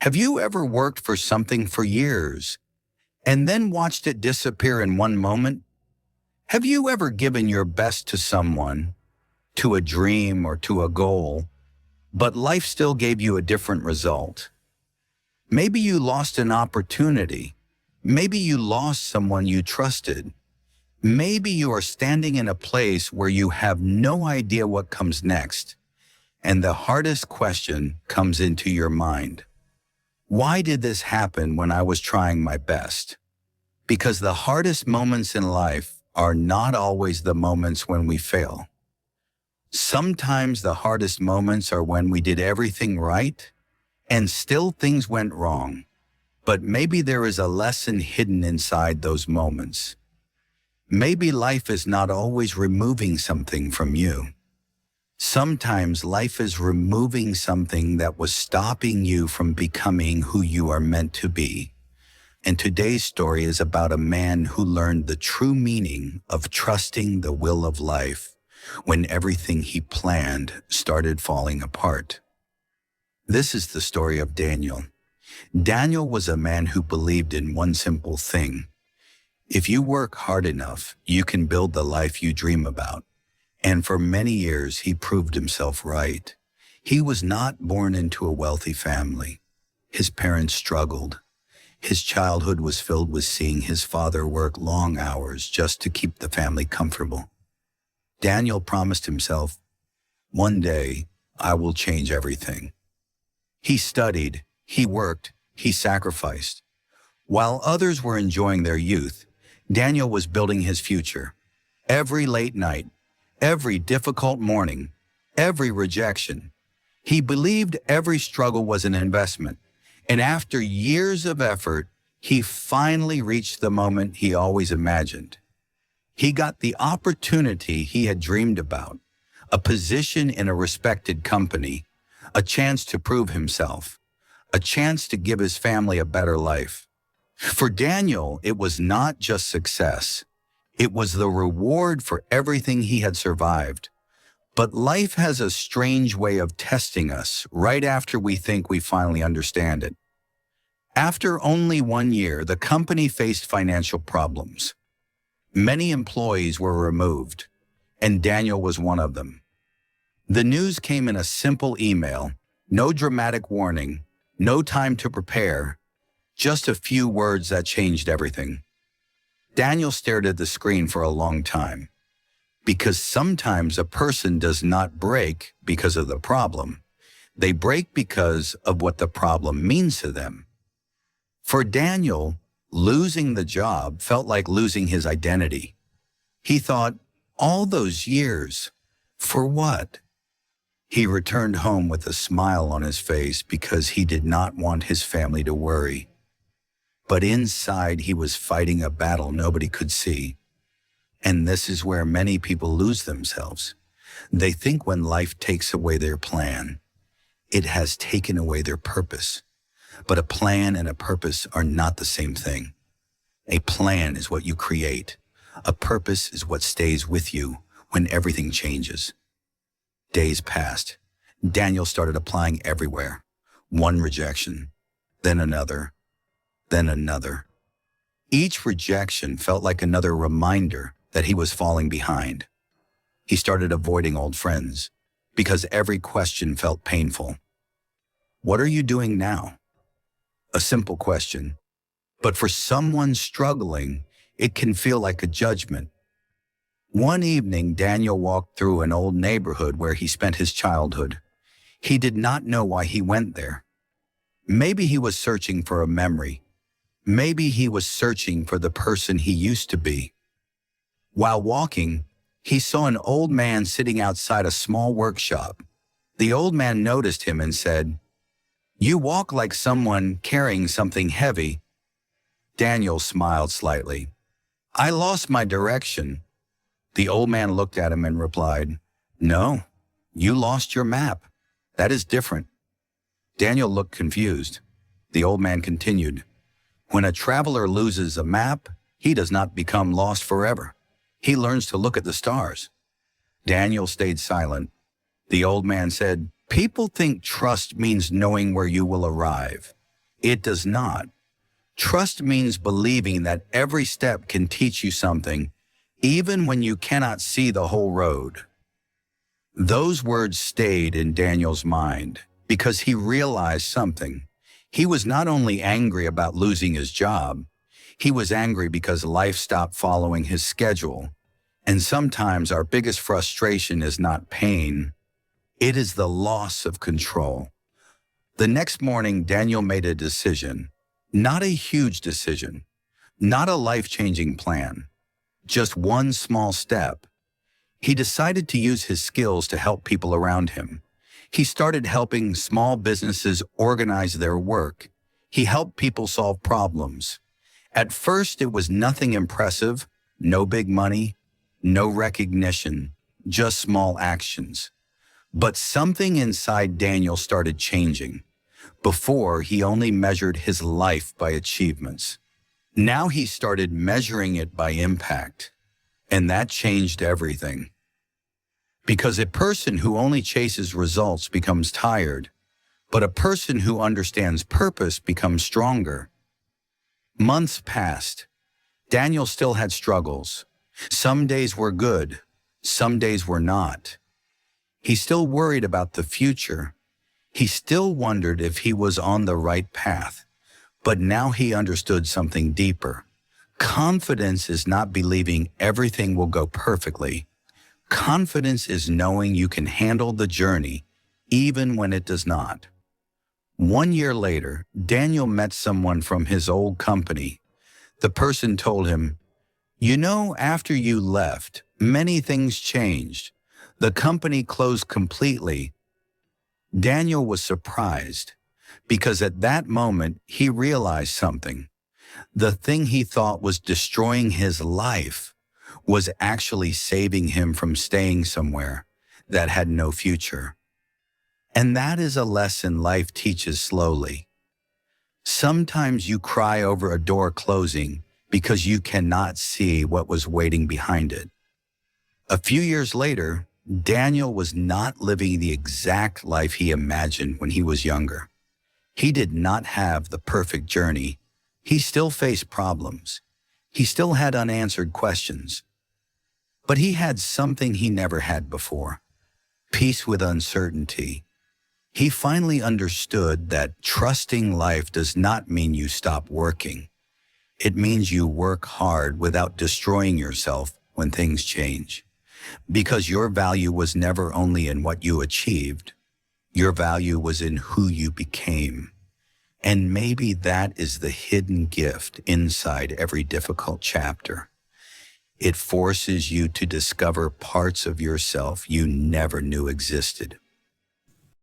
Have you ever worked for something for years and then watched it disappear in one moment? Have you ever given your best to someone, to a dream or to a goal, but life still gave you a different result? Maybe you lost an opportunity. Maybe you lost someone you trusted. Maybe you are standing in a place where you have no idea what comes next, and the hardest question comes into your mind. Why did this happen when I was trying my best? Because the hardest moments in life are not always the moments when we fail. Sometimes the hardest moments are when we did everything right and still things went wrong. But maybe there is a lesson hidden inside those moments. Maybe life is not always removing something from you. Sometimes life is removing something that was stopping you from becoming who you are meant to be. And today's story is about a man who learned the true meaning of trusting the will of life when everything he planned started falling apart. This is the story of Daniel. Daniel was a man who believed in one simple thing. If you work hard enough, you can build the life you dream about. And for many years, he proved himself right. He was not born into a wealthy family. His parents struggled. His childhood was filled with seeing his father work long hours just to keep the family comfortable. Daniel promised himself, "One day, I will change everything." He studied, he worked, he sacrificed. While others were enjoying their youth, Daniel was building his future. Every late night, every difficult morning, every rejection, he believed every struggle was an investment. And after years of effort, he finally reached the moment he always imagined. He got the opportunity he had dreamed about, a position in a respected company, a chance to prove himself, a chance to give his family a better life. For Daniel, it was not just success. It was the reward for everything he had survived. But life has a strange way of testing us right after we think we finally understand it. After only 1 year, the company faced financial problems. Many employees were removed, and Daniel was one of them. The news came in a simple email, no dramatic warning, no time to prepare, just a few words that changed everything. Daniel stared at the screen for a long time, because sometimes a person does not break because of the problem. They break because of what the problem means to them. For Daniel, losing the job felt like losing his identity. He thought, all those years, for what? He returned home with a smile on his face because he did not want his family to worry. But inside, he was fighting a battle nobody could see. And this is where many people lose themselves. They think when life takes away their plan, it has taken away their purpose. But a plan and a purpose are not the same thing. A plan is what you create. A purpose is what stays with you when everything changes. Days passed. Daniel started applying everywhere. One rejection, then another, then another. Each rejection felt like another reminder that he was falling behind. He started avoiding old friends because every question felt painful. What are you doing now? A simple question, but for someone struggling, it can feel like a judgment. One evening, Daniel walked through an old neighborhood where he spent his childhood. He did not know why he went there. Maybe he was searching for a memory. Maybe he was searching for the person he used to be. While walking, he saw an old man sitting outside a small workshop. The old man noticed him and said, "You walk like someone carrying something heavy." Daniel smiled slightly. "I lost my direction." The old man looked at him and replied, "No, you lost your map. That is different." Daniel looked confused. The old man continued, "When a traveler loses a map, he does not become lost forever. He learns to look at the stars." Daniel stayed silent. The old man said, "People think trust means knowing where you will arrive. It does not. Trust means believing that every step can teach you something, even when you cannot see the whole road. Those words stayed in Daniel's mind because he realized something. He was not only angry about losing his job, he was angry because life stopped following his schedule. And sometimes our biggest frustration is not pain, it is the loss of control. The next morning, Daniel made a decision, not a huge decision, not a life-changing plan, just one small step. He decided to use his skills to help people around him. He started helping small businesses organize their work. He helped people solve problems. At first, it was nothing impressive, no big money, no recognition, just small actions. But something inside Daniel started changing. Before, he only measured his life by achievements. Now he started measuring it by impact. And that changed everything. Because a person who only chases results becomes tired, but a person who understands purpose becomes stronger. Months passed. Daniel still had struggles. Some days were good, some days were not. He still worried about the future. He still wondered if he was on the right path. But now he understood something deeper. Confidence is not believing everything will go perfectly. Confidence is knowing you can handle the journey, even when it does not. 1 year later, Daniel met someone from his old company. The person told him, "You know, after you left, many things changed. The company closed completely." Daniel was surprised, because at that moment he realized something. The thing he thought was destroying his life was actually saving him from staying somewhere that had no future. And that is a lesson life teaches slowly. Sometimes you cry over a door closing because you cannot see what was waiting behind it. A few years later, Daniel was not living the exact life he imagined when he was younger. He did not have the perfect journey. He still faced problems. He still had unanswered questions. But he had something he never had before: peace with uncertainty. He finally understood that trusting life does not mean you stop working. It means you work hard without destroying yourself when things change. Because your value was never only in what you achieved. Your value was in who you became. And maybe that is the hidden gift inside every difficult chapter. It forces you to discover parts of yourself you never knew existed.